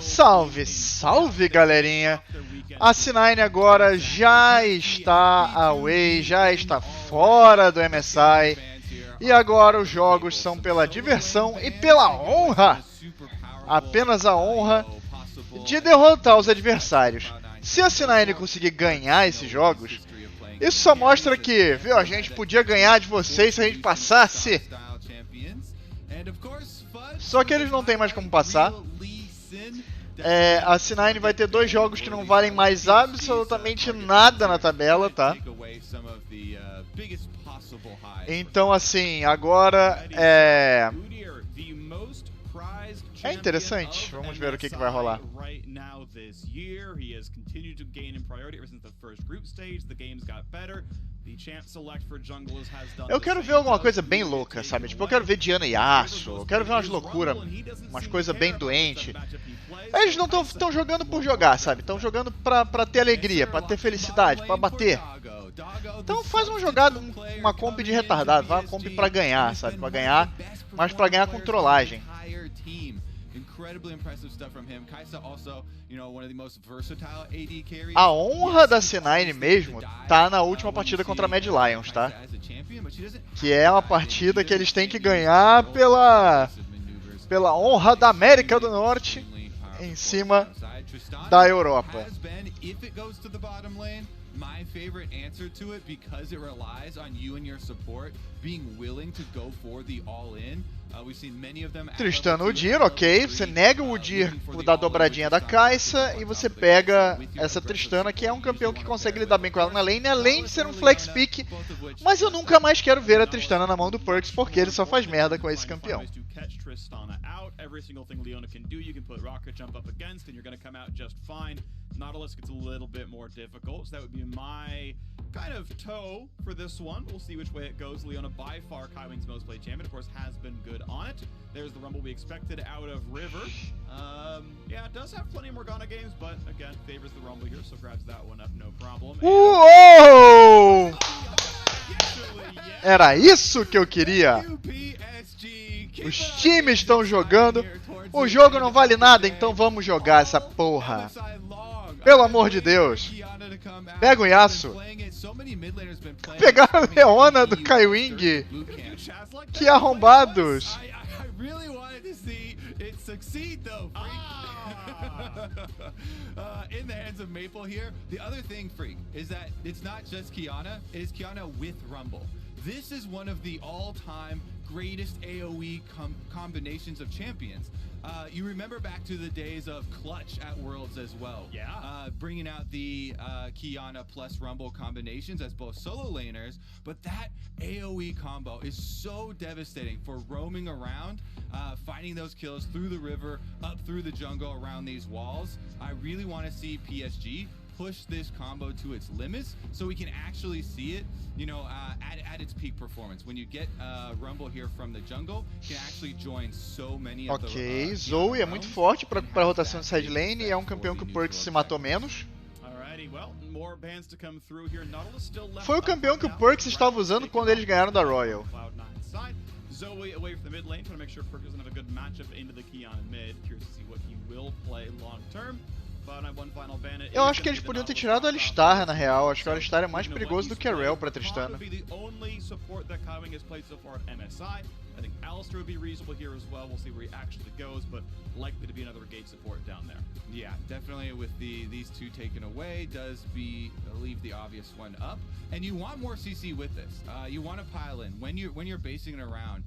Salve, salve galerinha! A C9 agora já está away, já está fora do MSI. E agora os jogos são pela diversão e pela honra, apenas a honra de derrotar os adversários. Se a C9 conseguir ganhar esses jogos, isso só mostra que, viu, a gente podia ganhar de vocês se a gente passasse. Só que eles não tem mais como passar. A C9 vai ter dois jogos que não valem mais absolutamente nada na tabela, tá? Então, assim, agora é interessante. Vamos ver o que vai rolar. Eu quero ver alguma coisa bem louca, sabe? Tipo, eu quero ver Diana e Yasuo, eu quero ver umas loucuras, umas coisas bem doentes. Eles não estão jogando por jogar, sabe? Estão jogando pra ter alegria, pra ter felicidade, pra bater. Então faz uma jogada, uma comp de retardado, vai uma comp pra ganhar, sabe? Pra ganhar, mas pra ganhar com trollagem. A honra da C9 mesmo tá na última partida contra a Mad Lions, tá? Que é uma partida que eles têm que ganhar pela honra da América do Norte em cima da Europa. My favorite answer to it, because it relies on you and your support being willing to go for the all-in. We've seen many of them. Tristando o Udyr, ok. Você nega o Udyr da dobradinha da Kai'Sa e você pega essa Tristana, que é um campeão que consegue lidar bem com ela na lane, além de ser um flex pick. Mas eu nunca mais quero ver a Tristana na mão do Perkz, porque ele só faz merda com esse campeão. Nautilus gets a little bit more difficult, so that would be my kind of toe for this one. We'll see which way it goes. Leona, by far, Kaiwing's most played champion, of course, has been good on it. There's the Rumble we expected out of River. Yeah, it does have plenty of Morgana games, but again, favors the Rumble here, so grabs that one up, no problem. Uou! Era isso que eu queria! Os times estão jogando, o jogo não vale nada, então vamos jogar essa porra. Pelo amor de Deus. Pega o Yasuo. Pegaram a Leona do Kaiwing. Que arrombados. In the hands of Maple here. The other thing, Freak, is that it's not just Qiyana, it is Qiyana with Rumble. This is one of the all-time greatest AoE combinations of champions. You remember back to the days of Clutch at Worlds as well. Yeah. Bringing out the Qiyana plus Rumble combinations as both solo laners, but that AoE combo is so devastating for roaming around, finding those kills through the river, up through the jungle, around these walls. I really want to see PSG push this combo to its limits so we can actually see it, you know, at its peak performance. When you get Rumble here from the jungle, you can actually join so many of the Ok, Zoe é muito forte para a rotação de side lane e é um campeão que o Perkz se matou menos. Foi o campeão que o Perkz estava usando quando eles ganharam da Royal. Zoe away from the mid lane, trying to make sure Perkz doesn't have a good matchup into the Qiyana mid. Curious to see what he will play long term. Eu acho que eles podiam ter tirado a Alistar, na real. Acho que a Alistar é mais perigoso do que a Rell pra Tristana. Yeah, definitely with these two taken away does leave the obvious one up. And you want more CC with this. You want to pile in when you're basing it around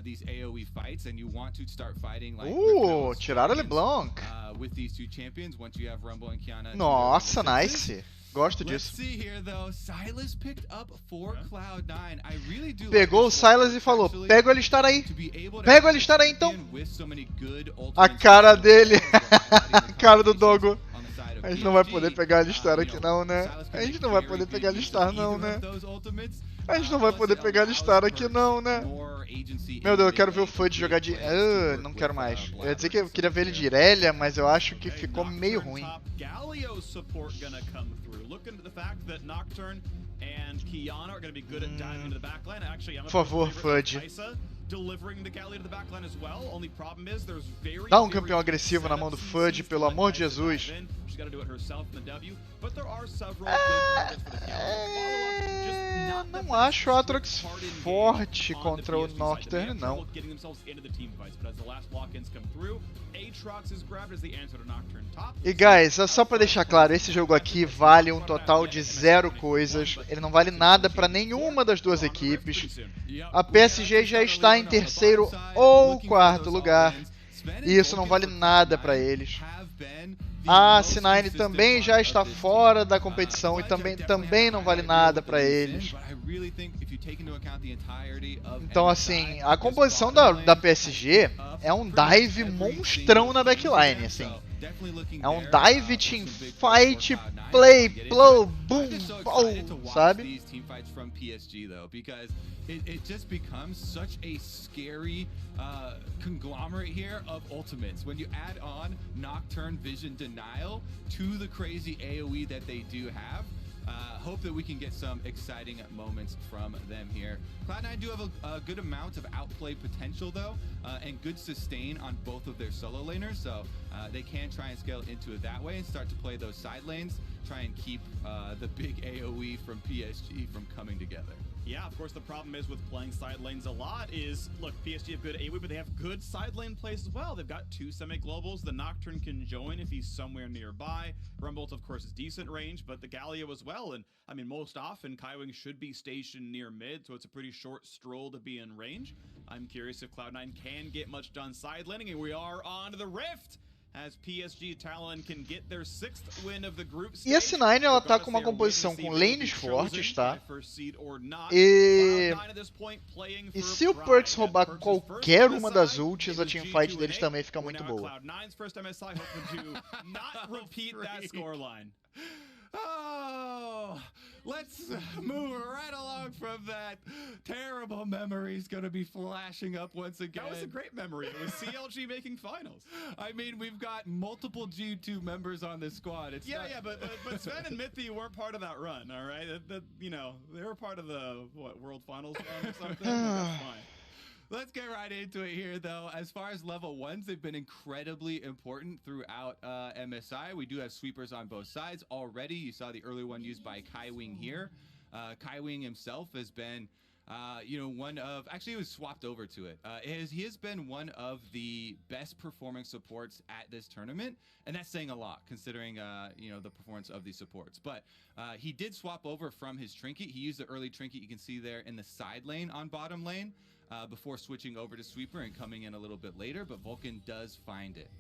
these AoE fights, and you want to start fighting like tiraram a LeBlanc. With these two champions once you have Rumble and Qiyana. Nossa, nice. Gosto disso. Pegou o Sylas e falou: pega o Alistar aí. Pega o Alistar aí então. A cara dele. A cara do Dogo. A gente não vai poder pegar a Alistar aqui não, né? A gente não vai poder pegar a Alistar não, né? A gente não vai poder pegar a Alistar aqui não, né? Meu Deus, eu quero ver o Fudge jogar de... não quero mais. Eu ia dizer que eu queria ver ele de Irelia, mas eu acho que ficou meio ruim. Por favor, Fudge. Dá um campeão agressivo na mão do Fudge, pelo amor de Jesus. Não acho o Aatrox forte contra o Nocturne, não. E guys, é só pra deixar claro, esse jogo aqui vale um total de 0 coisas. Ele não vale nada pra nenhuma das duas equipes. A PSG já está em terceiro ou quarto lugar. E isso não vale nada pra eles. A C9 também já está fora da competição e também não vale nada pra eles. Então assim, a composição da PSG é um dive monstrão na backline, assim. É um dive, team fight, play, blow, boom, boom, sabe? It just becomes such a scary conglomerate here of ultimates. When you add on Nocturne Vision Denial to the crazy AoE that they do have, hope that we can get some exciting moments from them here. Cloud9 do have a good amount of outplay potential though, and good sustain on both of their solo laners, so they can try and scale into it that way and start to play those side lanes, try and keep the big AoE from PSG from coming together. Yeah, of course, the problem is with playing side lanes a lot is, look, PSG have good AoE, but they have good side lane plays as well. They've got 2 semi-globals. The Nocturne can join if he's somewhere nearby. Rumbolt, of course, is decent range, but the Galio as well. And, I mean, most often, Kaiwing should be stationed near mid, so it's a pretty short stroll to be in range. I'm curious if Cloud9 can get much done side laning, and we are on to the Rift! As Psg Talon can get their 6th win of the group stage. E a C9 ela tá com uma composição com lanes fortes, tá? E se o Perks roubar qualquer uma das ultis, a teamfight deles também fica muito boa. Oh, let's move right along from that. Terrible memories gonna be flashing up once again. That was a great memory. It was CLG making finals. I mean, we've got multiple G2 members on this squad. It's but Sven and Mithy weren't part of that run, all right? You know, they were part of the World Finals run or something. That's fine. Let's get right into it here, though. As far as level 1s, they've been incredibly important throughout MSI. We do have sweepers on both sides already. You saw the early one used by Kaiwing here. Kaiwing himself has been, you know, one of... Actually, he was swapped over to it. He has been one of the best performing supports at this tournament, and that's saying a lot, considering, you know, the performance of these supports. But he did swap over from his trinket. He used the early trinket you can see there in the side lane on bottom lane. Before switching over to Sweeper and coming in a little bit later, but Vulcan does find it.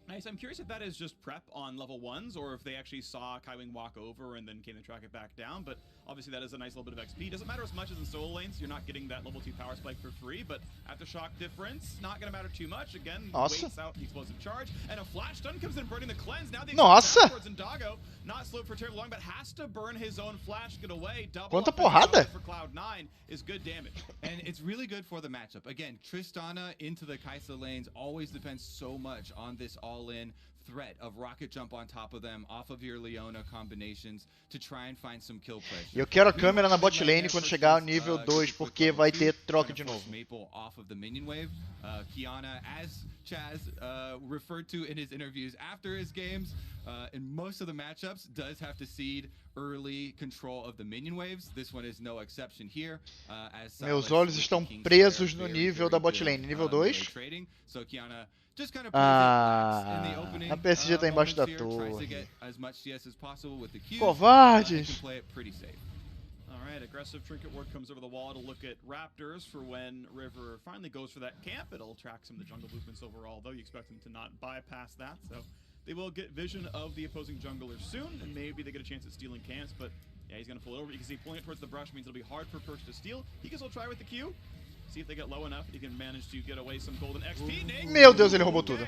Nice. I'm curious if that is just prep on level 1s or if they actually saw Kaiwing walk over and then came to track it back down, but obviously that is a nice little bit of XP. Doesn't matter as much as in solo lanes, you're not getting that level 2 power spike for free, but aftershock difference, not going to matter too much. Again, waits out the explosive charge, and a flash stun comes in burning the cleanse. Now the backwards, and Doggo, not slow for terribly long, but has to burn his own flash, get away. Double Quanta porrada! For Cloud9 is good damage. And it's really good for the matchup. Again, Tristana into the Kai'Sa lanes always depends so much on this all-in threat of rocket jump on top of them, off of your Leona combinations, to try and find some kill pressure. Eu quero a câmera na bot lane quando chegar ao nível 2, porque vai ter troca de novo. Maple off of the minion wave. Kiana, as Chaz referred to in his interviews after his games, in most of the matchups, does have to cede early control of the minion waves. This one is no exception here. Meus olhos estão presos no nível da bot lane, nível 2. So Kiana just kind of a PSG tá embaixo da torre. Covardes! Alright, aggressive trinket ward comes over the wall to look at Raptors for when River finally goes for that camp. It'll track some of the jungle movements overall, though you expect them to not bypass that, so they will get vision of the opposing jungler soon, and maybe they get a chance at stealing camps, but yeah, he's gonna pull it over. You can see pulling it towards the brush means it'll be hard for Perks to steal. He can still try with the Q. See if they get low enough, he can manage to get away some golden XP. Meu Deus, ele roubou tudo.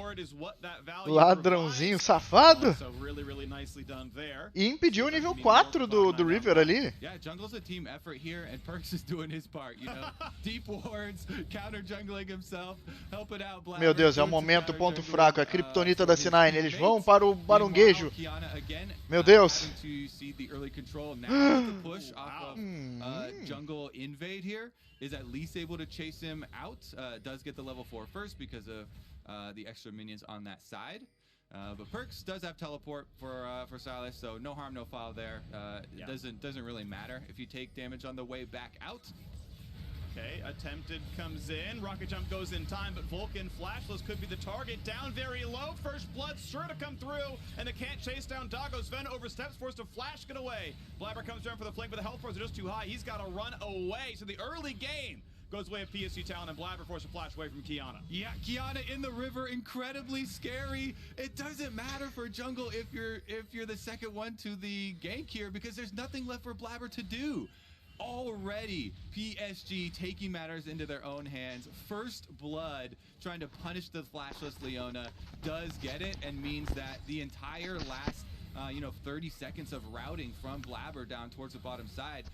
board is what that value Ladrãozinho provides. safado. So really nicely done there. E impediu o nível 4 do River ali. Yeah, jungle's a team effort here, and Perks is doing his part, you know. Deep wards, counter jungling himself, helping out Blabber. Meu Deus, é o momento, ponto fraco, a Kryptonita da C9, eles vão para o baronguejo. Meu Deus. Jungle invade here is at least able to chase him out. Does get the level 4 first because of the extra minions on that side. But Perks does have teleport for Silas, so no harm, no foul there. It doesn't really matter if you take damage on the way back out. Okay, attempted comes in, rocket jump goes in time, but Vulcan flashless could be the target. Down very low, first blood sure to come through, and they can't chase down Doggo. Sven oversteps, forced to flash get away. Blabber comes down for the flank, but the health bars are just too high. He's got to run away. So the early game goes away of Psg Talon, and Blabber forced to flash away from Qiyana. Yeah, Qiyana in the river, incredibly scary. It doesn't matter for jungle if you're the second one to the gank here, because there's nothing left for Blabber to do. Already, PSG taking matters into their own hands. First blood, trying to punish the flashless Leona, does get it, and means that the entire last 30 seconds of routing from Blabber down towards the bottom side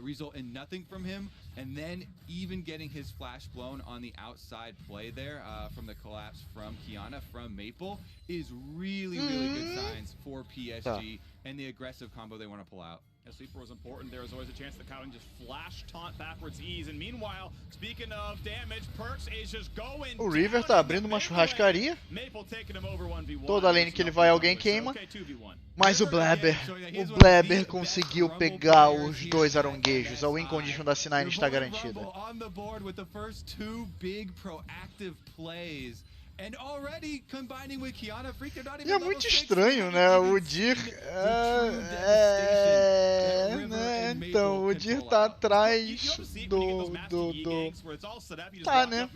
result in nothing from him, and then even getting his flash blown on the outside play there from the collapse from Qiyana from Maple is really good signs for PSG and the aggressive combo they want to pull out. As Sweeper was important, there was always a chance that Cow can just flash taunt backwards ease. And meanwhile, speaking of damage, Perks is just going O River tá abrindo uma churrascaria. Maple taking him over 1v1. Toda lane que ele vai, alguém queima. Okay, 2v1. Mas o Blabber conseguiu pegar os dois aronguejos. A win condition da C9 está garantida. On the board with the first 2 big proactive plays. And already combining with Qiyana, Freak, they're not even E é muito estranho, né? O Dir. Então, o Dir tá atrás do. Tá, né?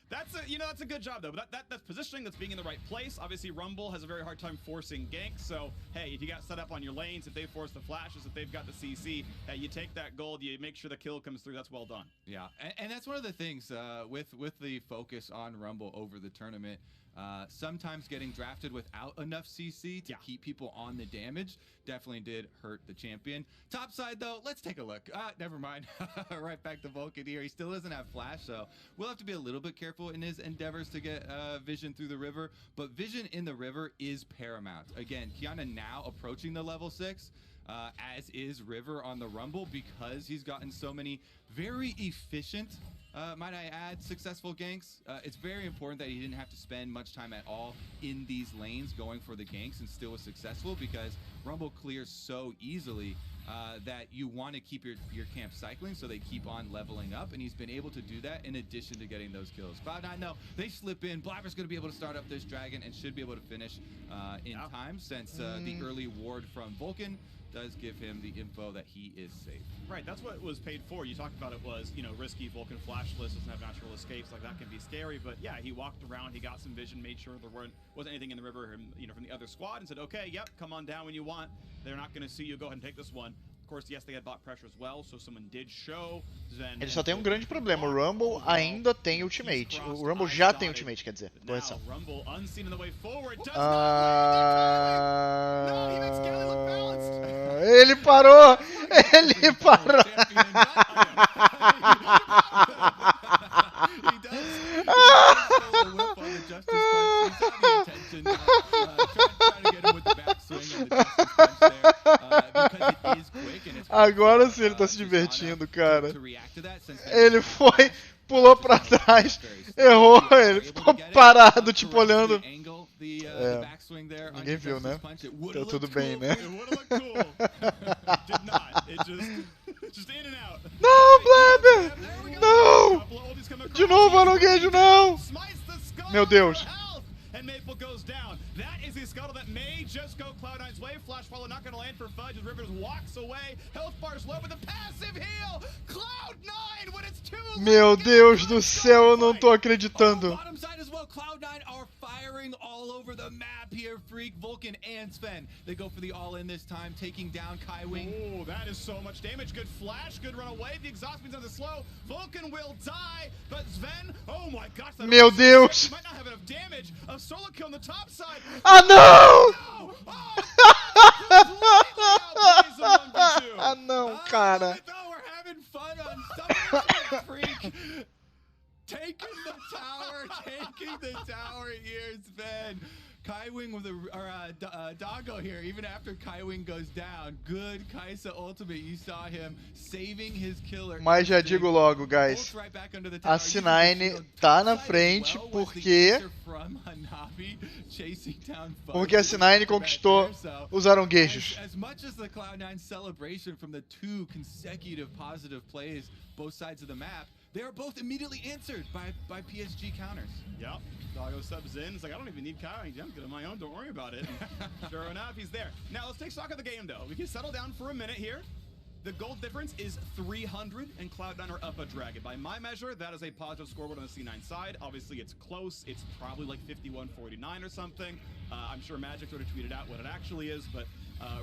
That's a good job though. But that's positioning, that's being in the right place. Obviously, Rumble has a very hard time forcing ganks. So hey, if you got set up on your lanes, if they force the flashes, if they've got the CC, hey, you take that gold, you make sure the kill comes through. That's well done. Yeah, and that's one of the things with the focus on Rumble over the tournament. Sometimes getting drafted without enough CC to keep people on the damage definitely did hurt the champion. Top side though, let's take a look. Never mind. Right back to Vulcan here. He still doesn't have flash, so we'll have to be a little bit careful in his endeavors to get vision through the river. But vision in the river is paramount. Again, Qiyana now approaching the level 6. As is River on the Rumble, because he's gotten so many very efficient, might I add, successful ganks. It's very important that he didn't have to spend much time at all in these lanes going for the ganks and still was successful, because Rumble clears so easily that you want to keep your camp cycling so they keep on leveling up, and he's been able to do that in addition to getting those kills. Cloud9 though, they slip in. Blabber's going to be able to start up this dragon and should be able to finish in time, since the early ward from Vulcan does give him the info that he is safe. Right, that's what it was paid for. You talked about it was, risky. Vulcan flashless, doesn't have natural escapes, like that can be scary. But yeah, he walked around, he got some vision, made sure there wasn't anything in the river, from the other squad, and said, okay, yep, come on down when you want. They're not going to see you. Go ahead and take this one. Of course, yes, they had bot pressure as well, so someone did show. Ele só tem grande problema. O Rumble ainda tem ultimate. O Rumble já tem ultimate, quer dizer. Correção. Rumble unseen in the way forward. Ele parou! Ele parou! Agora sim ele tá se divertindo, cara. Ele foi, pulou pra trás, errou, ele ficou parado, tipo olhando. Ninguém viu, né? Tá tudo bem, né? Não, Blabber! Não! De novo, aronguejo, não! Meu Deus! And Maple goes down. That is the scuttle that may just go Cloud9's way. Flash follow not going to land for Fudge as Rivers walks away. Health bar's low with a passive heal. Cloud9 when it's too. Meu Deus do céu, eu não tô acreditando. Bottom side as well. Cloud9 are 5 firing all over the map here. Freak, Vulcan, and Sven. They go for the all-in this time, taking down Kaiwing. Oh, that is so much damage. Good flash, good run away. The exhaust means on the slow. Vulcan will die, but Sven, oh my gosh. Meu Deus. Might not have enough damage. A solo kill on the top side. Ah, não! No! Ah, não, cara. I thought we're having fun on something. Freak. Taking the tower here, Sven. Kaiwing with a doggo here, even after Kaiwing goes down. Good Kaisa ultimate, you saw him saving his killer. Mas já digo logo, guys, a C9 tá na frente porque a C9 conquistou os aronguejos. As much as the Cloud9 celebration from the 2 consecutive positive plays both sides of the map, they are both immediately answered by PSG counters. Yep. Doggo subs in. It's like, I don't even need Kaiwing. I'm good on my own. Don't worry about it. Sure enough, he's there. Now, let's take stock of the game, though. We can settle down for a minute here. The gold difference is 300, and Cloud9 are up a dragon. By my measure, that is a positive scoreboard on the C9 side. Obviously, it's close. It's probably like 51-49 or something. I'm sure Magic sort of tweeted out what it actually is, but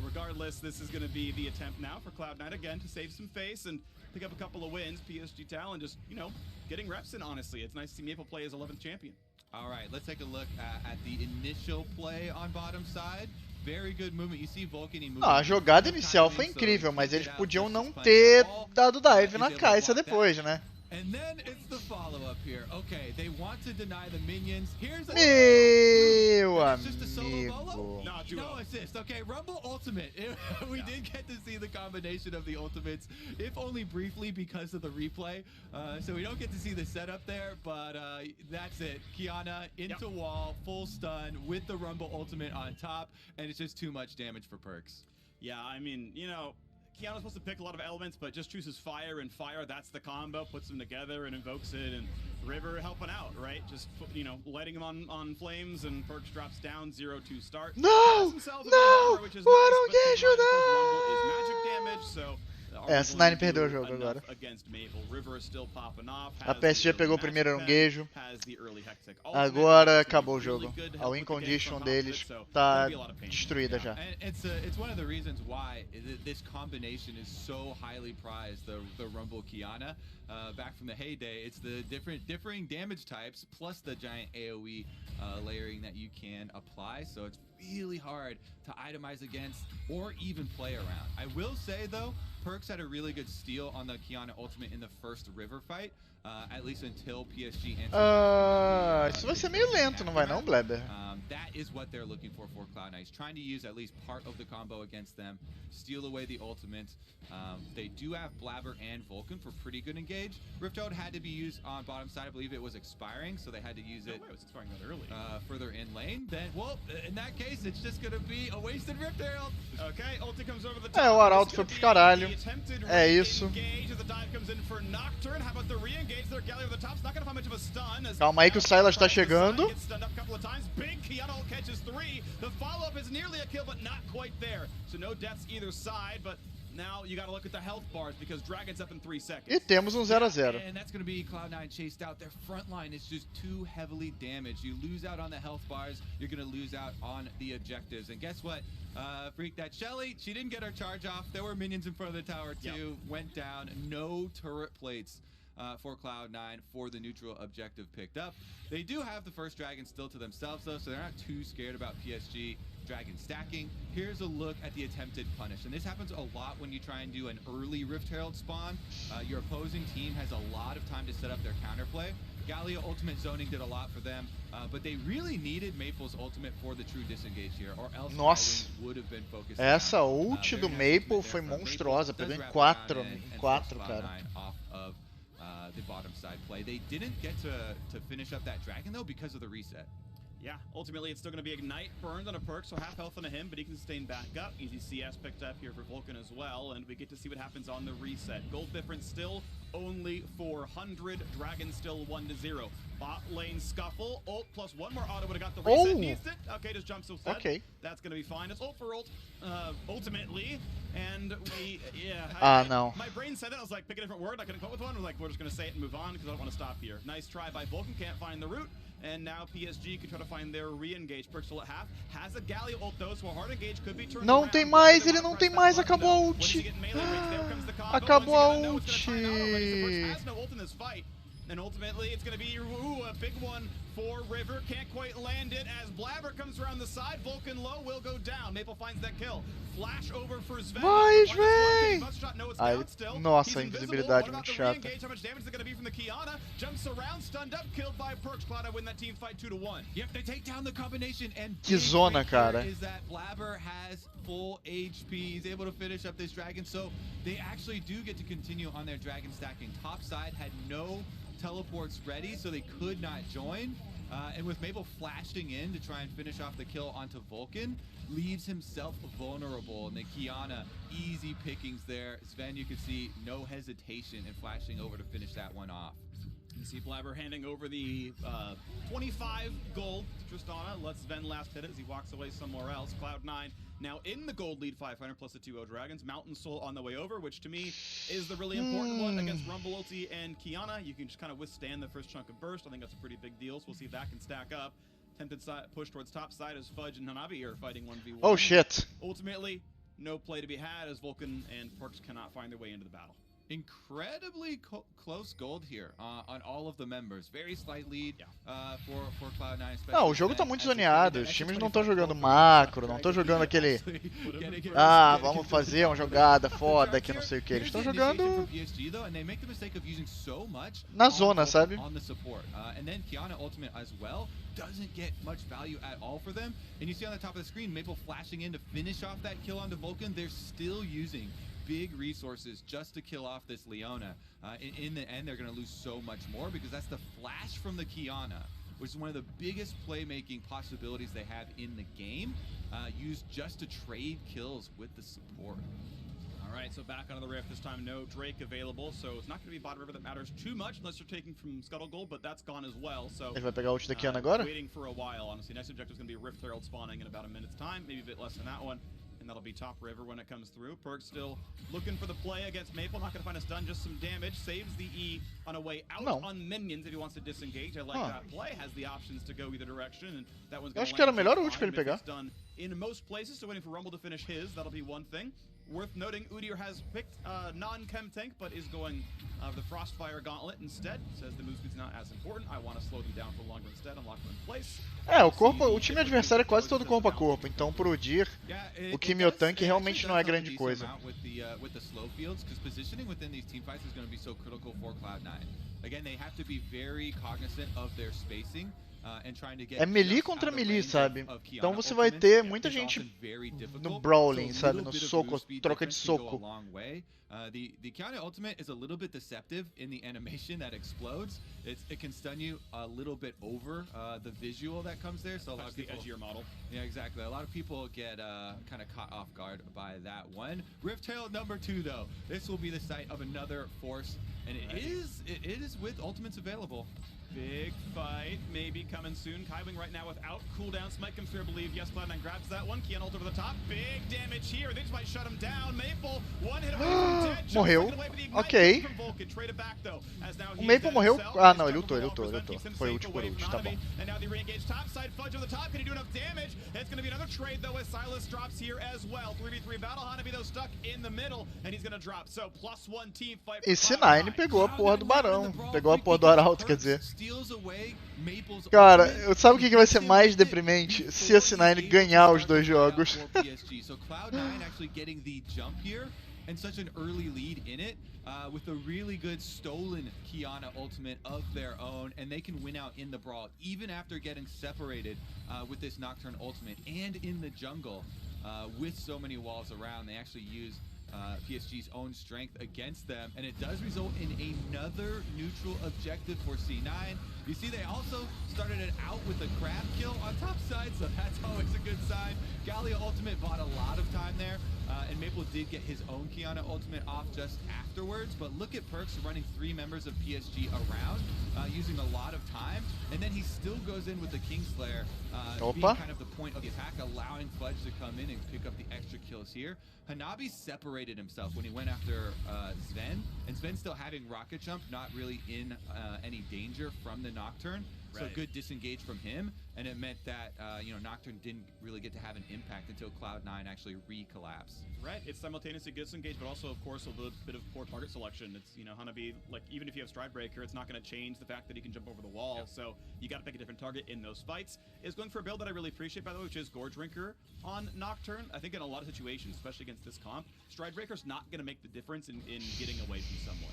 regardless, this is going to be the attempt now for Cloud9 again to save some face and pick up a couple of wins. PSG Talon just, you know, getting reps in, honestly. It's nice to see Maple play as 11th champion. All right, let's take a look at the initial play on bottom side. Very good movement. You see Vulcan moving. A jogada inicial foi incrível, mas eles podiam não ter dado dive na Kaisa depois, né? And then it's the follow-up here. Okay, they want to deny the minions. Here's a Meu just a solo bolo? amigo. No assist. Okay, Rumble ultimate. We did get to see the combination of the ultimates, if only briefly because of the replay. So we don't get to see the setup there, but that's it. Kiana into wall, full stun with the Rumble ultimate on top, and it's just too much damage for Perks. Yeah, I mean, you know, Kiana's supposed to pick a lot of elements, but just chooses fire and fire. That's the combo, puts them together and invokes it. And River helping out, right? Just, you know, lighting him on flames, and Perks drops down 0-2 start. No! No! Which is O nice, aronguejo but não! is magic damage, so a C9 perdeu o jogo agora. A PSG pegou o primeiro aronguejo. Agora acabou o jogo. A win condition deles tá destruída já. It's one of the reasons why this combination is so highly prized, the Rumble Kiana. Back from the heyday, it's the differing damage types plus the giant AoE layering that you can apply, so it's really hard to itemize against or even play around. I will say though, Perks had a really good steal on the Kiana ultimate in the first River fight, at least until PSG answered. Isso vai ser meio lento, não vai não, Bleber? That is what they're looking for Cloud9. He's trying to use at least part of the combo against them, steal away the ultimate. They do have Blabber and Vulcan for pretty good engage. Rift Herald had to be used on bottom side. I believe it was expiring, so they had to use it. It was expiring that early. Further in lane. Then, well, in that case, it's just going to be a wasted Rift Herald. Okay, ulti comes over the top. O Arauto foi pro caralho. É isso. Calma aí que o Sylas tá chegando. Now you gotta look at the health bars because Dragon's up in 3 seconds. E temos 0-0. And that's going to be Cloud9 chased out. Their front line is just too heavily damaged. You lose out on the health bars, you're going to lose out on the objectives. And guess what? Freak, that Shelly, she didn't get her charge off. There were minions in front of the tower too. Went down. No turret plates for Cloud9 for the neutral objective picked up. They do have the first dragon still to themselves though, so they're not too scared about PSG dragon stacking. Here's a look at the attempted punish, and this happens a lot when you try and do an early Rift Herald spawn. Your opposing team has a lot of time to set up their counterplay. Gallia ultimate zoning did a lot for them, but they really needed Maple's ultimate for the true disengage here, or else Nossa, would have been focused essa ult do Maple foi monstruosa, pegou em 4, cara. Off of the bottom side play. They didn't get to finish up that dragon though because of the reset. Yeah, ultimately it's still going to be Ignite burned on a perk, so half health on him, but he can sustain back up. Easy CS picked up here for Vulcan as well, and we get to see what happens on the reset. Gold difference still only 400. Dragon still 1-0. Bot lane scuffle. Ult plus one more auto would have got the reset. Needs it. Okay, just jumps instead. Okay. That's going to be fine. It's ult for ult, ultimately. And we, no. My brain said that. I was like, pick a different word. I couldn't come up with one. I'm like, we're just going to say it and move on because I don't want to stop here. Nice try by Vulcan. Can't find the route. and now PSG could try to find their re-engage. Perk still at half, has a Galio ult though, so a hard engage could be turned Não around. tem mais, ele não tem mais, acabou a ult. Acabou a ult. And ultimately, it's going to be a big one for River. Can't quite land it as Blabber comes around the side. Vulcan low will go down. Maple finds that kill. Flash over for Sven. Vai, Sven! Ai, nossa, a invisibilidade muito chata. How much damage is it going to be from the Kiana? Jumps around, stunned up, killed by Perks. Cloud win that team fight 2-1. Yep, they take down the combination, and Que zona, cara. Is that Blabber has full HP. He's able to finish up this dragon, so they actually do get to continue on their dragon stacking. Top side had no teleports ready, so they could not join. And with Maple flashing in to try and finish off the kill onto Vulcan, leaves himself vulnerable. And the Kiana, easy pickings there. Sven, you can see no hesitation in flashing over to finish that one off. You see Blabber handing over the 25 gold to Tristana. Lets Sven last hit it as he walks away somewhere else. Cloud9 now in the gold lead, 500 plus the 2-0 Dragons. Mountain Soul on the way over, which to me is the really important one against Rumble Ulti and Kiana. You can just kind of withstand the first chunk of burst. I think that's a pretty big deal, so we'll see if that can stack up. Tempted side, push towards top side as Fudge and Hanabi are fighting 1v1. Oh shit. Ultimately, no play to be had as Vulcan and Perks cannot find their way into the battle. Incredibly close gold here on all of the members. Very slight lead for Cloud9. Não, o jogo tá muito zoneado. Os times não estão jogando macro, não estão jogando aquele... Ah, vamos fazer uma jogada foda que não sei o que. Eles estão jogando na zona, sabe? And then Kiana ultimate as well doesn't get much value at all for them. And you see on the top of the screen, Maple flashing in to finish off that kill onto Vulcan. They're still using big resources just to kill off this Leona. In the end, they're going to lose so much more because that's the flash from the Kiana, which is one of the biggest playmaking possibilities they have in the game, used just to trade kills with the support. All right, so back onto the Rift. This time, no Drake available, so it's not going to be bot river that matters too much unless you're taking from Scuttle Gold, but that's gone as well. So ele vai pegar o ult da Kiana agora? Waiting for a while, honestly. Next objective is going to be Rift Herald spawning in about a minute's time, maybe a bit less than that one. And that'll be top river when it comes through. Perk still looking for the play against Maple. Not going to find a stun, just some damage. Saves the E on a way out on minions if he wants to disengage. I like that play. Has the options to go either direction. And that one's going to acho que era melhor ult pra ele pegar. Done in most places, so waiting for Rumble to finish his. That'll be one thing. Worth noting, Udyr has picked non-chem tank, but is going the Frostfire Gauntlet instead. Says the move speed's not as important. I want to slow them down for longer instead. Unlock them in place. É, o time adversário é quase todo corpo a corpo, então pro Udyr, o Kimio tanque realmente não é grande coisa. With the slow fields, because positioning within these team fights is going to be so critical for Cloud9. Again, they have to be very cognizant of their spacing. É melee contra melee, sabe? Então você vai ter muita gente no brawling, sabe? No soco, troca de soco. The Kiana ultimate is a little bit deceptive in the animation that explodes. It can stun you a little bit over the visual that comes there. So a lot of people, the edgier model. Yeah, exactly. A lot of people get kind of caught off guard by that one. Rift Herald number 2, though. This will be the site of another force, and it is with ultimates available. Big fight, maybe coming soon. Kaiwing right now without cooldown. Smite comes through, I believe. Yes, Cloud9 grabs that one. Kiana ult over the top. Big damage here. They just might shut him down. Maple, one hit away from dead. Morreu. Ok. O Maple morreu. Ah, não, ele ultou. Foi ult por ult, tá bom. And now they re-engage top side. Fudge over the top. Can he do enough damage? It's going to be another trade, though, as Silas drops here as well. 3v3 battle. Hanabi, though, stuck in the middle, and he's going to drop. So, +1 team fight. E C9 pegou a porra do Barão. Pegou a porra do Arauto, quer dizer. Cara, sabe o que vai ser mais deprimente? Se a C9 ganhar os dois jogos. So Cloud9 actually getting the jump here and such an early lead in it with a really good stolen Kiana ultimate of their own, and they can win out in the brawl even after getting separated with this Nocturne ultimate and in the jungle with so many walls around. They actually use PSG's own strength against them, and it does result in another neutral objective for C9. You see, they also started it out with a crab kill on top side, so that's always a good sign. Galio ultimate bought a lot of time there, and Maple did get his own Kiana ultimate off just afterwards, but look at Perks running 3 members of PSG around, using a lot of time, and then he still goes in with the Kingslayer, being kind of the point of the attack, allowing Fudge to come in and pick up the extra kills here. Hanabi separated himself when he went after Sven, and Sven still having rocket jump, not really in any danger from the Nocturne. So good disengage from him, and it meant that you know, Nocturne didn't really get to have an impact until Cloud9 actually re-collapsed. Right, it's simultaneously good disengage, but also, of course, a little bit of poor target selection. It's, you know, Hanabi, like, even if you have Stride Breaker, it's not going to change the fact that he can jump over the wall, so you got to pick a different target in those fights. Is going for a build that I really appreciate, by the way, which is Gorge Drinker on Nocturne. I think in a lot of situations, especially against this comp, Stride Breaker's not going to make the difference in getting away from someone.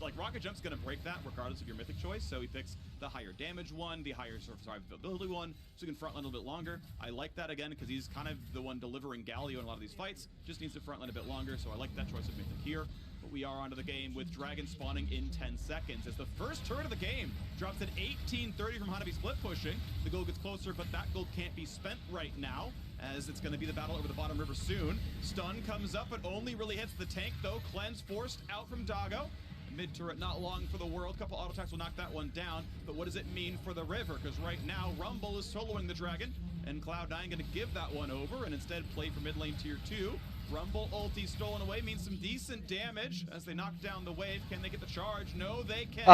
Like, Rocket Jump's going to break that regardless of your mythic choice, so he picks the higher damage one, the higher survivability one, so he can frontline a little bit longer. I like that, again, because he's kind of the one delivering Galio in a lot of these fights. Just needs to frontline a bit longer, so I like that choice of mythic here. But we are onto the game with Dragon spawning in 10 seconds as the first turret of the game drops at 18:30 from Hanabi split pushing. The gold gets closer, but that gold can't be spent right now, as it's going to be the battle over the bottom river soon. Stun comes up, but only really hits the tank, though. Cleanse forced out from Doggo. Mid turret not long for the world. Couple auto attacks will knock that one down. But what does it mean for the river? Because right now, Rumble is soloing the Dragon, and Cloud9 going to give that one over and instead play for mid lane tier 2. Rumble ulti stolen away means some decent damage as they knock down the wave. Can they get the charge? No, they can't.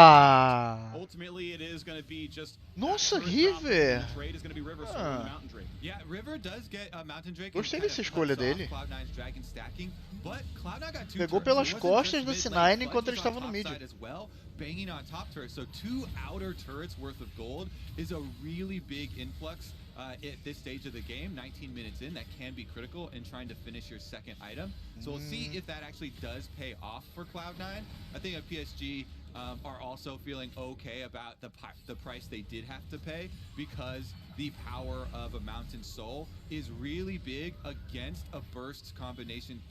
Ultimately, it is going to be just... Nossa, River! The trade is going to be River soloing the Mountain Drake. Yeah, River does get a Mountain Drake. Gostei dessa escolha dele. Cloud9's Dragon stacking, but Cloud9 got two Pegou pelas costas do C9 enquanto eles estavam no mid. As well, banging on top turrets. So 2 outer turrets worth of gold is a really big influx at this stage of the game. 19 minutes in, that can be critical in trying to finish your second item. So we'll see if that actually does pay off for Cloud9. I think at PSG are also feeling okay about the price they did have to pay, because the power of a Mountain Soul is really big against a burst combination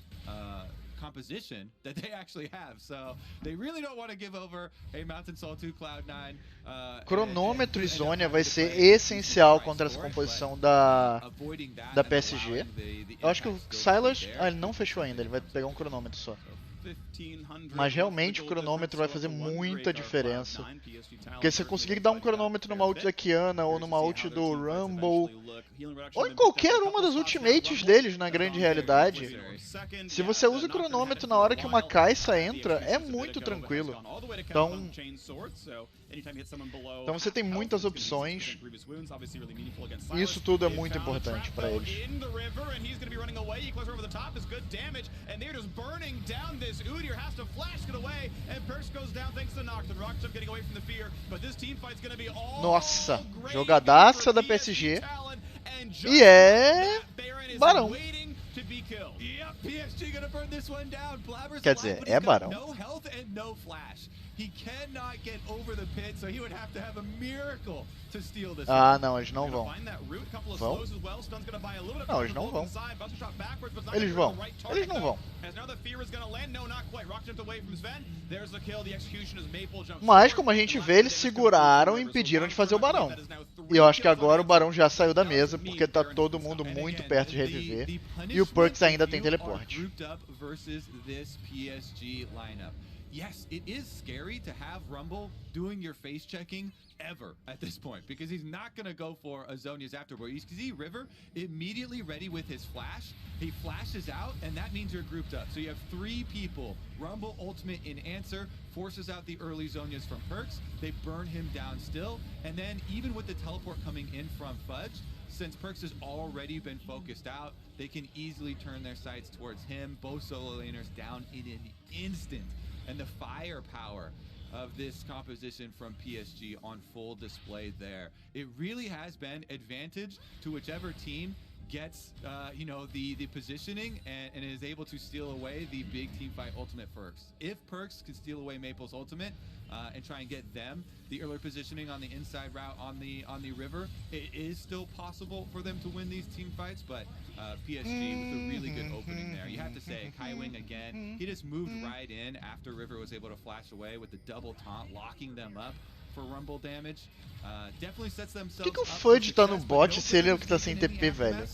composition that they actually have. So they really don't want to give over a Mountain Soul to Cloud9. Cronômetro e Zônia vai ser essencial contra essa composição da PSG. Eu acho que o Silas, ele não fechou ainda, ele vai pegar um cronômetro só. Mas realmente o cronômetro vai fazer muita diferença. Porque se você conseguir dar um cronômetro numa ult da Kiana ou numa ult do Rumble, ou em qualquer uma das ultimates deles na grande realidade, se você usa o cronômetro na hora que uma caixa entra, é muito tranquilo. Então você tem muitas opções. Isso tudo é muito importante para eles. Nossa, jogadaça da PSG. E é Barão. Quer dizer, é Barão. He cannot get over the pit, so he would have to have a miracle to steal this. Ah, não, eles não vão. Vão? Não, eles não vão. Eles vão. Eles não vão. Mas, como a gente vê, eles seguraram e impediram de fazer o Barão. E eu acho que agora o Barão já saiu da mesa, porque tá todo mundo muito perto de reviver. E o Perks ainda tem teleporte. Yes, it is scary to have Rumble doing your face checking ever at this point, because he's not going to go for a Zhonya's afterward. You see River immediately ready with his flash. He flashes out, and that means you're grouped up. So you have 3 people. Rumble ultimate in answer, forces out the early Zhonyas from Perks. They burn him down still. And then even with the teleport coming in from Fudge, since Perks has already been focused out, they can easily turn their sights towards him. Both solo laners down in an instant. And the firepower of this composition from PSG on full display there. It really has been advantage to whichever team gets, you know, the positioning and is able to steal away the big team fight ultimate Perks. If Perks can steal away Maple's ultimate and try and get them the earlier positioning on the inside route on the river, it is still possible for them to win these team fights, but PSG with a really good opening there. You have to say, Kaiwing again, he just moved right in after River was able to flash away with the double taunt, locking them up for Rumble damage. Definitely sets themselves Por que o Fudge tá no bot se ele é o que tá sem TP, velho?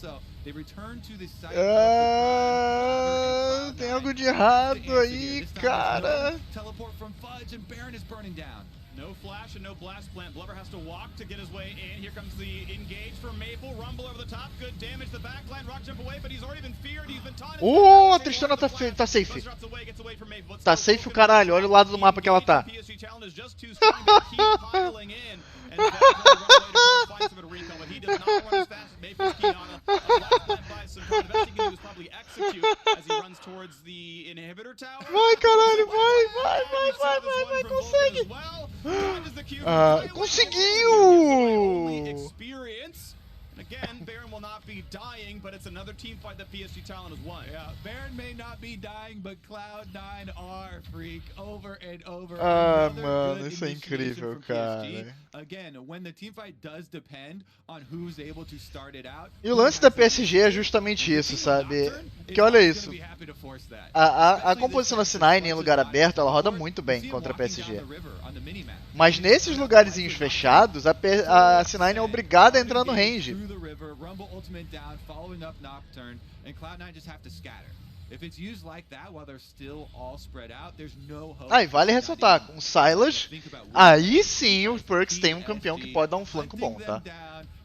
Tem algo de errado aí, cara. Teleport from Fudge and Baron is burning down. No flash and no blast plant. Blubber has to walk to get his way in. Here comes the engage from Maple. Rumble over the top. Good damage. The backline. Rock jump away, but he's already been feared. He's been taunted. A Tristana tá safe. Tá safe o caralho. Olha o lado do mapa que ela tá. Psg Talon is just too strong to keep piling in. And Zach going to find some of a recall, but he does not run as fast as Maple's Kiana. A blast plant by some the best he can do is probably execute as he runs towards the inhibitor tower. Vai, caralho, vai, consegue! Conseguiu! Again, Baron will not be dying, but it's another team fight that Psg Talon has won. Yeah, Baron may not be dying, but Cloud9 are, freak, over and over. Ah, mano, isso é incrível, cara. Again, when the team fight does depend on who's able to start it out. E o lance da PSG é justamente isso, sabe? Que olha isso. A composição da C9 em lugar aberto, ela roda muito bem contra a PSG. Mas nesses lugarzinhos fechados, a C9 é obrigada a entrar no range. Ah, e vale ressaltar, com o Silas, aí sim o Perks tem um campeão que pode dar um flanco bom, tá?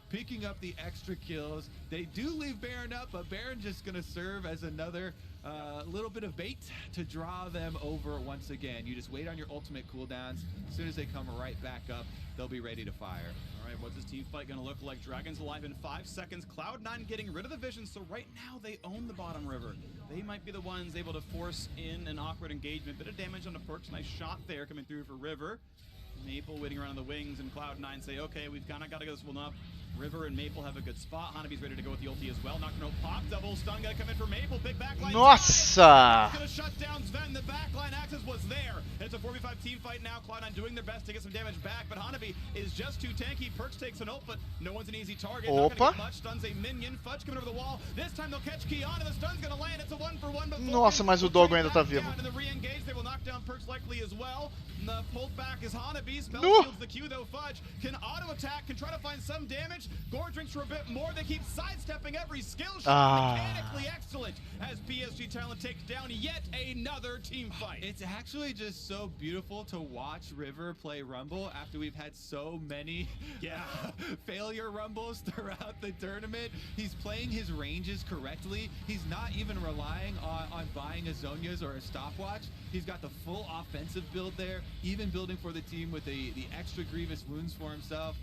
Picking up the extra kills. They do leave Baron up, but Baron just gonna serve as another little bit of bait to draw them over once again. You just wait on your ultimate cooldowns. As soon as they come right back up, they'll be ready to fire. All right, what's this team fight gonna look like? Dragons alive in 5 seconds. Cloud9 getting rid of the vision, so right now they own the bottom river. They might be the ones able to force in an awkward engagement. Bit of damage on the Perks. Nice shot there coming through for River. Maple waiting around the wings, and Cloud9 say, okay, we've kind of got to get this one up. River and Maple have a good spot. Hanabi's ready to go with the ulti as well. Nocturne pop, double stun, gotta come in for Maple. Big backline. Nossa! Gonna shut down Sven. The backline access was there. It's a 4v5 team fight now. Cloud9 doing their best to get some damage back, but Hanabi is just too tanky. Perks takes an ult, but no one's an easy target. Not gonna get much. Stuns a minion. Fudge coming over the wall. This time they'll catch Kiana. The stun's gonna land. It's a 1-for-1. But nossa, mas o Doggo ainda tá vivo. The re-engage, they will knock down Perks likely as well. The pulled back is Hanabi. Spell shields the Q though. Fudge can auto attack, can try to find some damage. Gore drinks for a bit more. They keep sidestepping every skill shot. Mechanically excellent as Psg Talon takes down yet another team fight. It's actually just so beautiful to watch River play Rumble after we've had so many failure Rumbles throughout the tournament. He's playing his ranges correctly. He's not even relying on buying a Zhonya's or a stopwatch. He's got the full offensive build there, even building for the team with the extra grievous wounds for himself.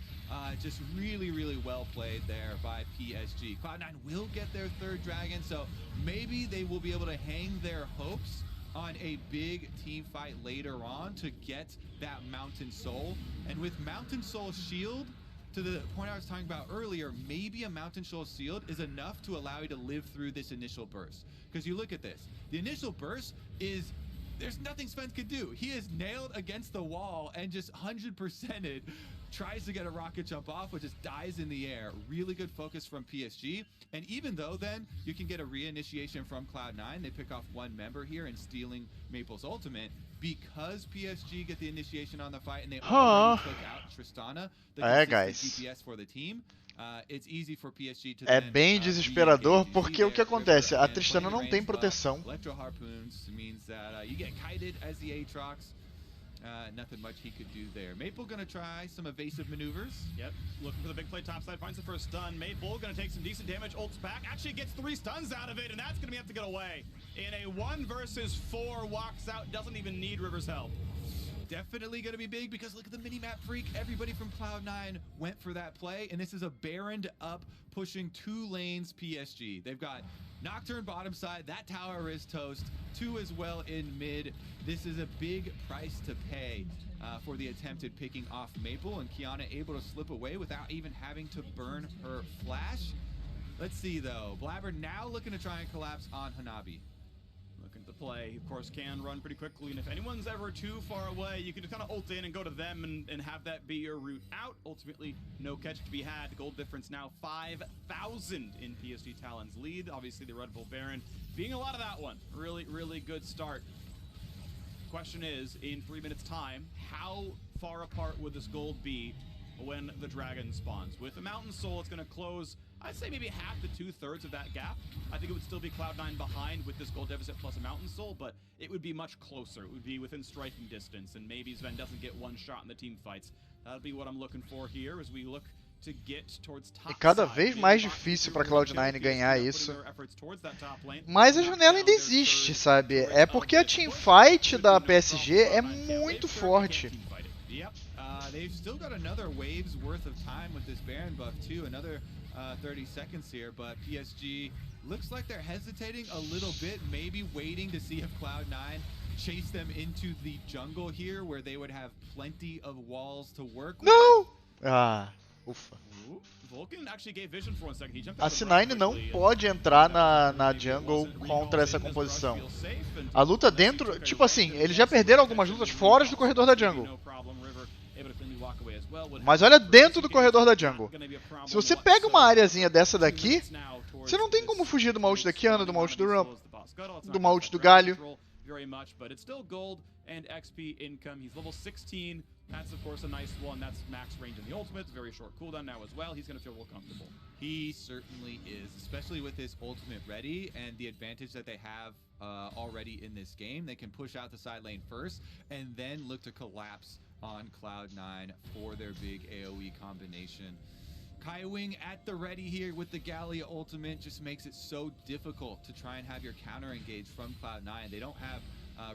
Just really, really well played there by PSG. Cloud9 will get their third dragon, so maybe they will be able to hang their hopes on a big team fight later on to get that Mountain Soul. And with Mountain Soul Shield, to the point I was talking about earlier, maybe a Mountain Soul Shield is enough to allow you to live through this initial burst. Because you look at this, the initial burst is, there's nothing Sven could do. He is nailed against the wall and just 100%ed. Tries to get a rocket jump off, but just dies in the air. Really good focus from PSG. And even though then you can get a reinitiation from Cloud9, they pick off one member here and stealing Maple's ultimate. Because PSG get the initiation on the fight and they already took out Tristana, the DPS for the team. It's easy for PSG to bem desesperador porque o que acontece? A Tristana não tem proteção. Electro harpoons means that you get kited as the Aatrox. Nothing much he could do there. Maple gonna try some evasive maneuvers. Yep, looking for the big play topside, finds the first stun. Maple gonna take some decent damage, ults back, actually gets 3 stuns out of it, and that's gonna have to get away. In a 1 versus 4, walks out, doesn't even need River's help. Definitely going to be big because look at the minimap, freak. Everybody from Cloud9 went for that play, and this is a Baroned up pushing 2 lanes PSG. They've got Nocturne bottom side. That tower is toast. 2 as well in mid. This is a big price to pay for the attempted picking off Maple, and Kiana able to slip away without even having to burn her flash. Let's see, though. Blabber now looking to try and collapse on Hanabi. Looking to play, of course, can run pretty quickly, and if anyone's ever too far away, you can just kind of ult in and go to them and have that be your route out. Ultimately, no catch to be had. The gold difference now 5,000 in Psg Talon's lead. Obviously, the Red Bull Baron being a lot of that one. Really, really good start. Question is, in 3 minutes time, how far apart would this gold be when the dragon spawns. With the Mountain Soul, it's going to close, I'd say maybe half to 2/3 of that gap. I think it would still be Cloud9 behind with this gold deficit plus a Mountain Soul, but it would be much closer. It would be within striking distance, and maybe Sven doesn't get one shot in the team fights. That'll be what I'm looking for here as we look to get towards top. E cada vez mais difícil para Cloud9 ganhar isso. Mas a janela ainda existe, sabe? É porque a teamfight da PSG é muito forte. They've still got another wave's worth of time with this Baron buff too, another 30 seconds here, but PSG looks like they're hesitating a little bit, maybe waiting to see if Cloud9 chase them into the jungle here, where they would have plenty of walls to work with. Não! Ah, ufa. A C9 não pode entrar na jungle contra essa composição. A luta dentro, tipo assim, eles já perderam algumas lutas fora do corredor da jungle. Mas olha dentro do corredor da jungle. Se você pega uma areazinha dessa daqui, você não tem como fugir de uma ult da Kiana, de uma ult do Rumble, de uma ult do Galio. Very much, but it's still gold and XP income. He's level 16. That's of course a nice one. That's max range in the ultimate. Very short cooldown now as well. He's going to feel real comfortable. He certainly is, especially with his ultimate ready and the advantage that they have already in this game. They can push out the side lane first and then look to collapse on Cloud9 for their big AoE combination. Kaiwing at the ready here with the Gallia ultimate just makes it so difficult to try and have your counter engage from Cloud9. They don't have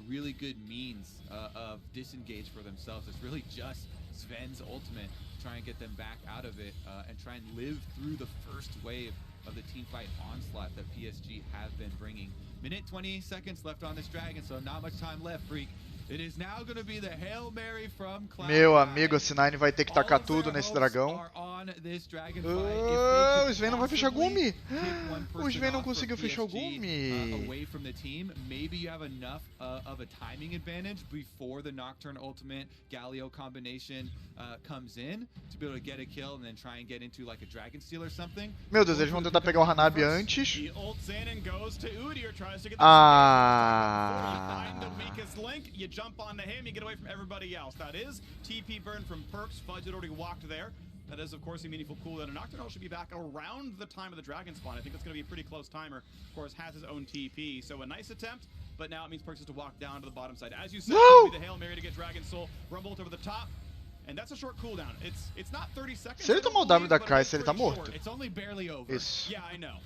really good means of disengage for themselves. It's really just Sven's ultimate to try and get them back out of it and try and live through the first wave of the teamfight onslaught that PSG have been bringing. Minute 20 seconds left on this dragon, so not much time left, Freak. It is now going to be the Hail Mary from Cloud9. Meu amigo, a C9 vai ter que tacar tudo nesse dragão. O Sven não vai fechar Gumi. O Sven não conseguiu fechar o Gumi. Away from the team, maybe you have enough of a timing advantage before the Nocturne ultimate Galio combination comes in to be able to get a kill and then try and get into like a Dragon Steel or something. Meu Deus, eles vão tentar pegar o Hanabi antes. Jump onto him, you get away from everybody else. That is TP burn from Perks. Fudge had already walked there. That is, of course, a meaningful cooldown. And Nocturne should be back around the time of the Dragon spawn. I think it's going to be a pretty close timer. Of course, has his own TP. So a nice attempt, but now it means Perks has to walk down to the bottom side. As you said, no! The Hail Mary to get Dragon Soul. Rumble over the top. And that's a short cooldown. It's not 30 seconds. Se ele tomar o W da Kai'Sa, ele tá morto. It's only barely over. Isso. Yeah, I know.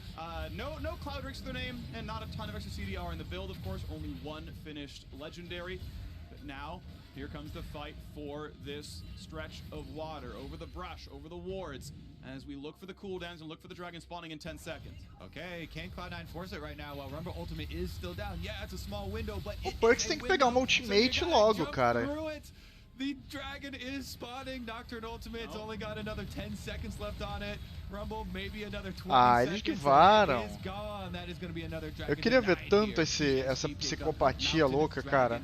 No Cloud Ricks to their name, and not a ton of extra CDR in the build, of course. Only one finished legendary. Now, here comes the fight for this stretch of water, over the brush, over the wards, as we look for the cooldowns and look for the dragon spawning in 10 seconds. Okay, can Cloud9 force it right now while Rumble ultimate is still down? Yeah, it's a small window, but o Perks tem que pegar uma ultimate logo, cara. The dragon is spawning. Nocturne ultimate's only got another 10 seconds left on it. Rumble, maybe another 20 eles esquivaram. Seconds. Eu queria ver tanto essa psicopatia louca, cara.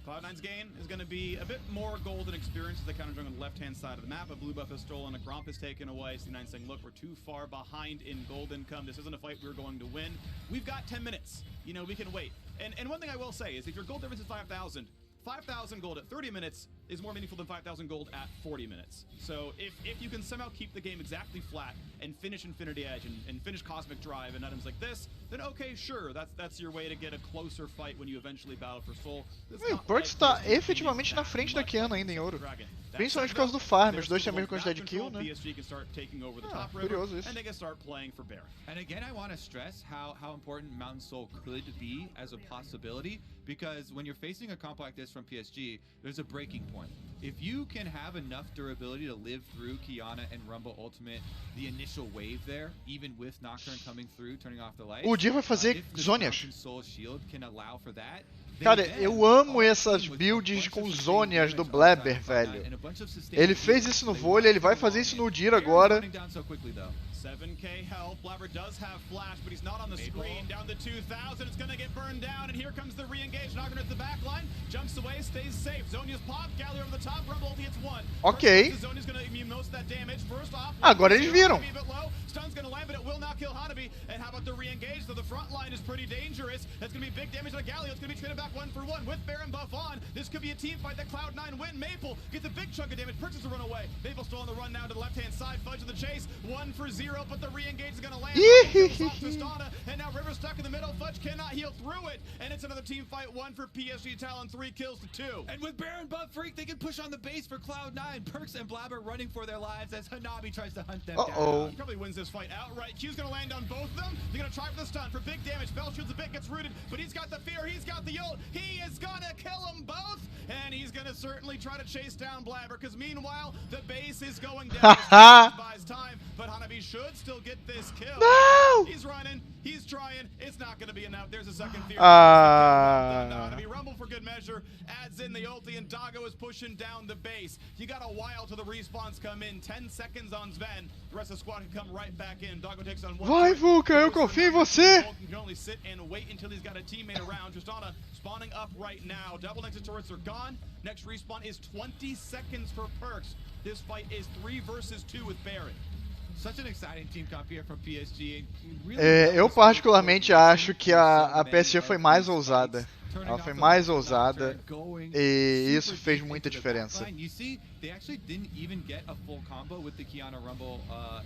Cloud9's gain is going to be a bit more golden experience as they counter jungle on the left-hand side of the map. A blue buff is stolen, a Gromp is taken away. C9 saying, look, we're too far behind in gold income. This isn't a fight we're going to win. We've got 10 minutes. You know, we can wait. And one thing I will say is if your gold difference is 5,000, 5,000 gold at 30 minutes is more meaningful than 5,000 gold at 40 minutes. So if you can somehow keep the game exactly flat and finish Infinity Edge and finish Cosmic Drive and items like this, then okay, sure, that's your way to get a closer fight when you eventually battle for soul. O Perks tá efetivamente na frente da Kiana ainda em ouro. Principalmente por causa do farm, os dois têm a mesma quantidade de kill, né? Curioso isso. And again, I want to stress how important Mountain Soul could be as a possibility, because when you're facing a comp like this from PSG, there's a breaking point. If you can have enough durability to live through Kiana and Rumble Ultimate, the initial wave there, even with Nocturne coming through, turning off the lights, o Dir vai fazer zônias. Soul Shield can allow for that. Cara, eu amo essas builds com zônias do Blabber, velho. Ele fez isso no vôlei, ele vai fazer isso no Dir agora. 7k health. Blabber does have flash, but he's not on the screen. Down to 2,000. It's going to get burned down, and here comes the re-engage. Nocturne at the back line. Jumps away, stays safe. Zonia's pop. Galio over the top. Rumble hits one. Ok. Zonia's going to immune most of that damage. First off, agora eles viram. Stun's going to land, but it will not kill Hanabi. And how about out the re-engage, so the front line is pretty dangerous. That's going to be big damage on Galio. It's going to be traded back 1-for-1 with Baron buff on. This could be a team fight that Cloud9 win. Maple gets a big chunk of damage. Perks is a run away. Maple still on the run now to the left-hand side. Fudge in the chase. 1-for-0, but the re-engage is going to land. And now River's stuck in the middle. Fudge cannot heal through it. And it's another team fight. 1 for Psg Talon. 3 kills to 2. And with Baron buff Freak, they can push on the base for Cloud9. Perks and Blabber running for their lives as Hanabi tries to hunt them down. He probably wins this fight outright. Q's going to land on both of them. They're going to try for the stun for big damage. Bell shields a bit, gets rooted, but he's got the fear. He's got the ult. He is going to kill them both. And he's going to certainly try to chase down Blabber, because meanwhile, the base is going down. Buys time, but Hanabi should still get this kill. No! He's running. He's trying. It's not going to be enough. There's a second fear. Hanabi rumble for good measure. Adds in the ulti, and Doggo is pushing down the base. You got a while till the respawns come in. 10 seconds on Sven. The rest of the squad can come right back in. Doggo takes on one. Vai, Vulcan, eu confio em você. Vulcan can only sit and wait until he's got a teammate around. Tristana spawning up right now. Double Nexus turrets are gone. Next respawn is 20 seconds for Perks. This fight is 3 versus 2 with Baron. Such an exciting team comp here from PSG. Eu particularmente acho que a PSG foi mais ousada. Ela foi mais ousada e isso fez muita diferença. You see, they actually didn't even get a full combo with the Kiana Rumble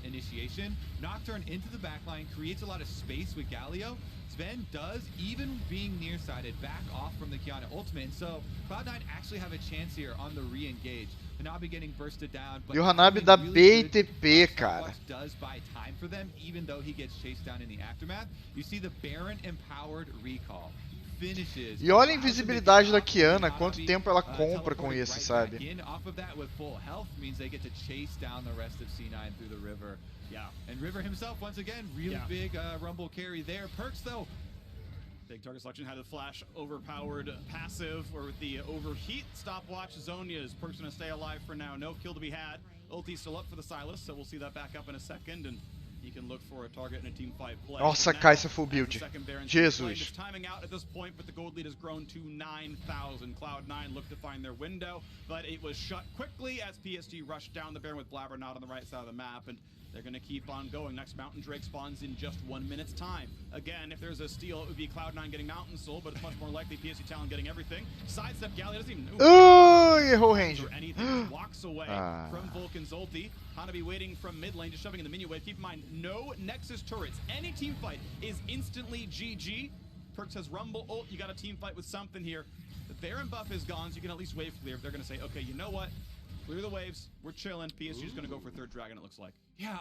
initiation. Nocturne into the backline creates a lot of space with Galio. Sven does, even being nearsided, back off from the Kiana ultimate. And so Cloud9 actually have a chance here on the re-engage. Hanabi getting bursted down, but E o Hanabi dá BTP, cara. Does buy time for them, even though he gets chased down in the aftermath. You see the Baron empowered recall. E olha a invisibilidade da Kiana, quanto tempo ela compra com isso, sabe? Yeah. And River himself, once again, really big Rumble carry there. Perks, though. Big target selection had a flash overpowered passive, or with the overheat stopwatch. Zonia's Perks gonna stay alive for now. No kill to be had. Ulti's still up for the Silas, so we'll see that back up in a second. And he can look for a target in a team fight play. Nossa, Kai'Sa full build. Jesus. Timing out at this point, but the gold lead has grown to 9,000. Cloud9 looked to find their window, but it was shut quickly as PSG rushed down the Baron with Blabber not on the right side of the map, and they're going to keep on going. Next Mountain Drake spawns in just 1 minute's time. Again, if there's a steal, it would be Cloud9 getting Mountain Soul, but it's much more likely PSG Talon getting everything. Sidestep Galio doesn't even errou o range. Anything. Walks away from Vulcan's ulti. Hanabi waiting from mid lane, just shoving in the minion wave. Keep in mind, no Nexus turrets. Any team fight is instantly GG. Perks has Rumble ult. You got a team fight with something here. The Baron buff is gone, so you can at least wave clear. They're going to say, okay, you know what? Clear the waves. We're chilling. PSG's going to go for third dragon, it looks like. Yeah,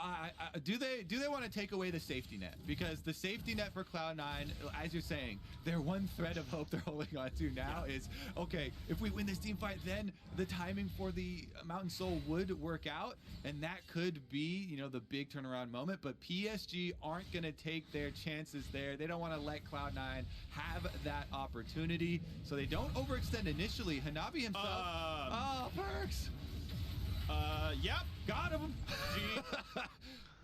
do they want to take away the safety net? Because the safety net for Cloud9, as you're saying, their one thread of hope they're holding on to now is, okay, if we win this team fight, then the timing for the Mountain Soul would work out, and that could be, you know, the big turnaround moment. But PSG aren't going to take their chances there. They don't want to let Cloud9 have that opportunity, so they don't overextend initially. Hanabi himself, oh, Perks. Yep, got him.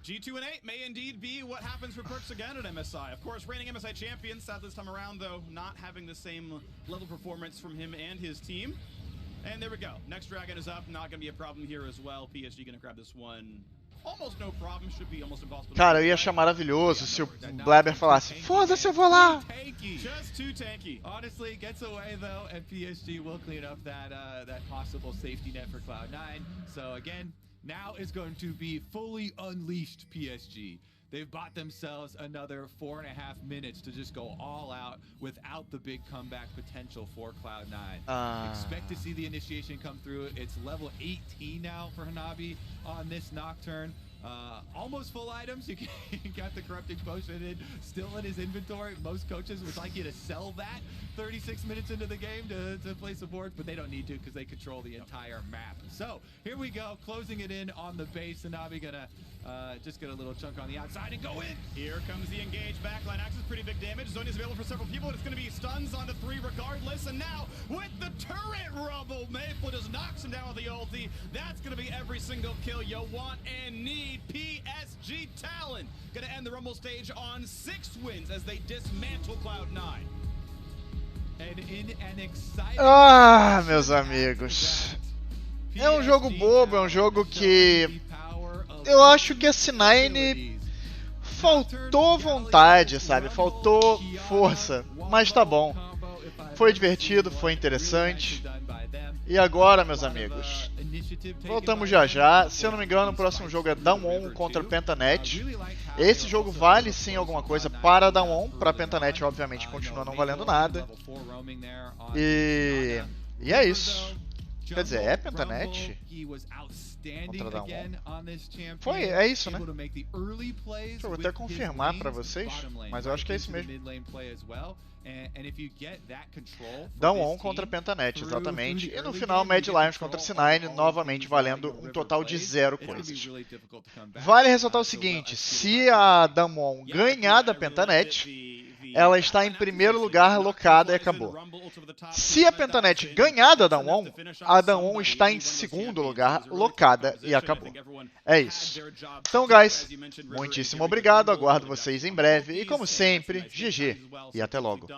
G2 and 8 may indeed be what happens for Perks again at MSI. Of course, reigning MSI champion, sad this time around, though, not having the same level of performance from him and his team. And there we go. Next dragon is up. Not going to be a problem here as well. PSG going to grab this one. Almost no problem. Should be almost impossible. Cara, eu ia achar maravilhoso se o Blabber falasse, foda-se, eu vou lá. Just too tanky. Honestly, gets away though, and PSG will clean up that possible safety net for Cloud9. So again, now is going to be fully unleashed PSG. They've bought themselves another 4.5 minutes to just go all out without the big comeback potential for Cloud9. Expect to see the initiation come through. It's level 18 now for Hanabi on this Nocturne. Almost full items. You got the corrupting potion in, still in his inventory. Most coaches would like you to sell that 36 minutes into the game to play support, but they don't need to because they control the entire map. So here we go, closing it in on the base. Hanabi gonna just get a little chunk on the outside and go in. Here comes the engage backline. Axis pretty big damage. Zonia's available for several people, and it's going to be stuns onto 3 regardless. And now with the turret rumble, Maple just knocks him down with the ulti. That's going to be every single kill you want and need. Psg Talon going to end the rumble stage on 6 wins as they dismantle Cloud9. And in an exciting meus amigos. É jogo bobo, é jogo que eu acho que a C9 faltou vontade, sabe? Faltou força. Mas tá bom. Foi divertido, foi interessante. E agora, meus amigos, voltamos já já. Se eu não me engano, o próximo jogo é Down contra Pentanet. Esse jogo vale sim alguma coisa para Down. Para Pentanet, obviamente, continua não valendo nada. E é isso. Quer dizer, é Pentanet contra Down. Foi, é isso, né? Deixa eu até confirmar para vocês, mas eu acho que é isso mesmo. Down contra Pentanet, exatamente. E no final, Mad Lions contra C9, novamente valendo um total de 0 coisas. Vale ressaltar o seguinte, se a Down ganhar da Pentanet, ela está em primeiro lugar locada e acabou. Se a Pentanet ganhar da Down, a Down está em segundo lugar locada e acabou. É isso. Então, guys, muitíssimo obrigado, aguardo vocês em breve e, como sempre, GG e até logo.